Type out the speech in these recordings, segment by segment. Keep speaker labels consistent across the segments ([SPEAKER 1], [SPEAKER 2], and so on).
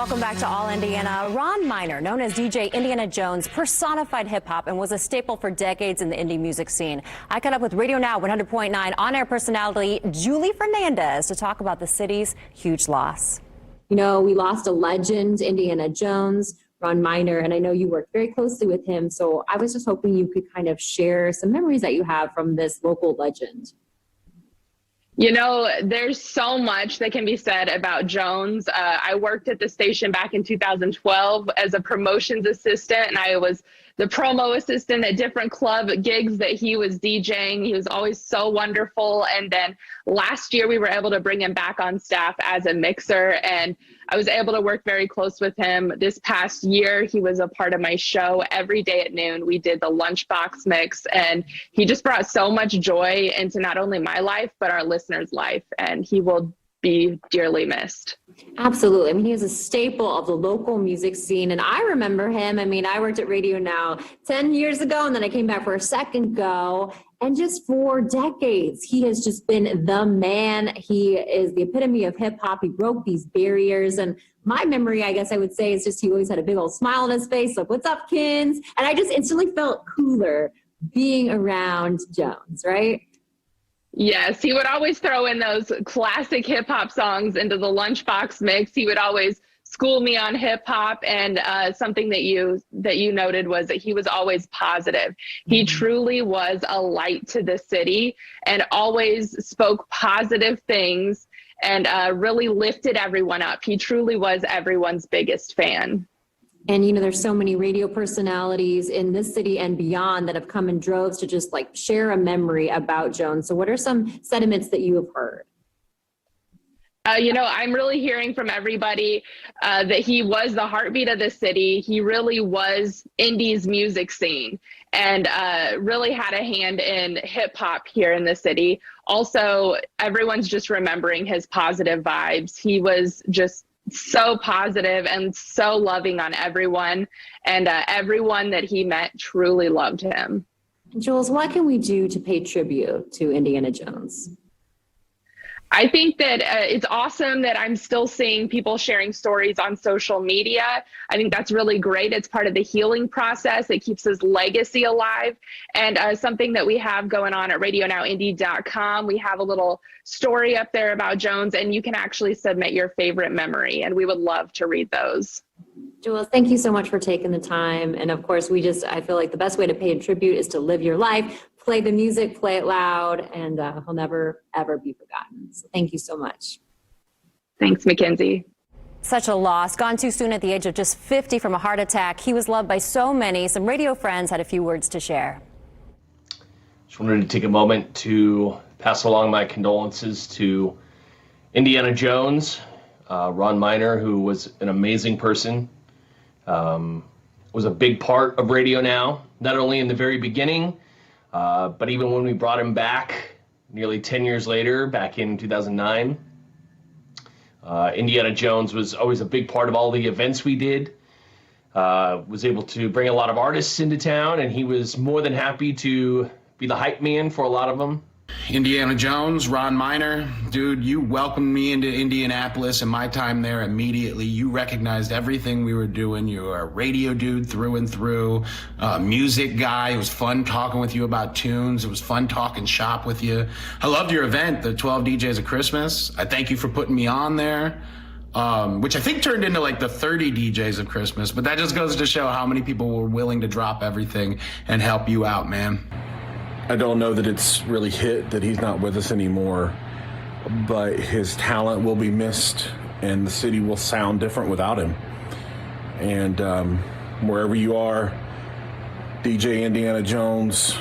[SPEAKER 1] Welcome back to All Indiana. Ron Miner, known as DJ Indiana Jones, personified hip-hop and was a staple for decades in the indie music scene. I caught up with Radio Now 100.9 on-air personality Julie Fernandez to talk about the city's huge loss.
[SPEAKER 2] You know, we lost a legend, Indiana Jones, Ron Miner, and I know you worked very closely with him, so I was just hoping you could kind of share some memories that you have from this local legend.
[SPEAKER 3] You know, there's so much that can be said about Jones. I worked at the station back in 2012 as a promotions assistant, and I was the promo assistant at different club gigs that he was DJing. He was always so wonderful. And then last year we were able to bring him back on staff as a mixer, and I was able to work very close with him. This past year, he was a part of my show every day at noon. We did the lunchbox mix, and he just brought so much joy into not only my life, but our listeners' life. And he will be dearly missed.
[SPEAKER 2] Absolutely. I mean, he was a staple of the local music scene. And I remember him. I mean, I worked at Radio Now 10 years ago, and then I came back for a second go. And just for decades, he has just been the man. He is the epitome of hip hop. He broke these barriers. And my memory, I guess I would say, is just he always had a big old smile on his face, like, "What's up, kins?" And I just instantly felt cooler being around Jones, right?
[SPEAKER 3] Yes, he would always throw in those classic hip hop songs into the lunchbox mix. He would always school me on hip hop, and something that you noted was that he was always positive. He truly was a light to the city and always spoke positive things and really lifted everyone up. He truly was everyone's biggest fan.
[SPEAKER 2] And, you know, there's so many radio personalities in this city and beyond that have come in droves to just like share a memory about Jones. So what are some sentiments that you have heard?
[SPEAKER 3] You know, I'm really hearing from everybody that he was the heartbeat of the city. He really was Indie's music scene and really had a hand in hip hop here in the city. Also, everyone's just remembering his positive vibes. He was just so positive and so loving on everyone, and everyone that he met truly loved him.
[SPEAKER 2] Jules, what can we do to pay tribute to Indiana Jones?
[SPEAKER 3] I think that it's awesome that I'm still seeing people sharing stories on social media. I think that's really great. It's part of the healing process. It keeps his legacy alive. And something that we have going on at RadioNowIndy.com, we have a little story up there about Jones, and you can actually submit your favorite memory, and we would love to read those.
[SPEAKER 2] Jules, thank you so much for taking the time. And of course, I feel like the best way to pay tribute is to live your life, play the music, play it loud, and he'll never, ever be forgotten. So thank you so much.
[SPEAKER 3] Thanks, Mackenzie.
[SPEAKER 1] Such a loss. Gone too soon at the age of just 50 from a heart attack. He was loved by so many. Some radio friends had a few words to share.
[SPEAKER 4] Just wanted to take a moment to pass along my condolences to Indiana Jones, Ron Miner, who was an amazing person, was a big part of Radio Now, not only in the very beginning, but even when we brought him back nearly 10 years later, back in 2009. Indiana Jones was always a big part of all the events we did, was able to bring a lot of artists into town, and he was more than happy to be the hype man for a lot of them.
[SPEAKER 5] Indiana Jones, Ron Miner, dude, you welcomed me into Indianapolis and my time there immediately. You recognized everything we were doing. You were a radio dude through and through, music guy. It was fun talking with you about tunes. It was fun talking shop with you. I loved your event, the 12 DJs of Christmas. I thank you for putting me on there, which I think turned into like the 30 DJs of Christmas, but that just goes to show how many people were willing to drop everything and help you out, man.
[SPEAKER 6] I don't know that it's really hit that he's not with us anymore, but his talent will be missed and the city will sound different without him. And wherever you are, DJ Indiana Jones,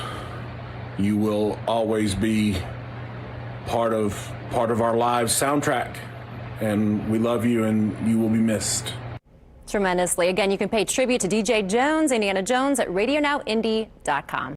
[SPEAKER 6] you will always be part of our lives soundtrack, and we love you and you will be missed.
[SPEAKER 1] Tremendously. Again, you can pay tribute to DJ Jones, Indiana Jones, at RadioNowIndy.com.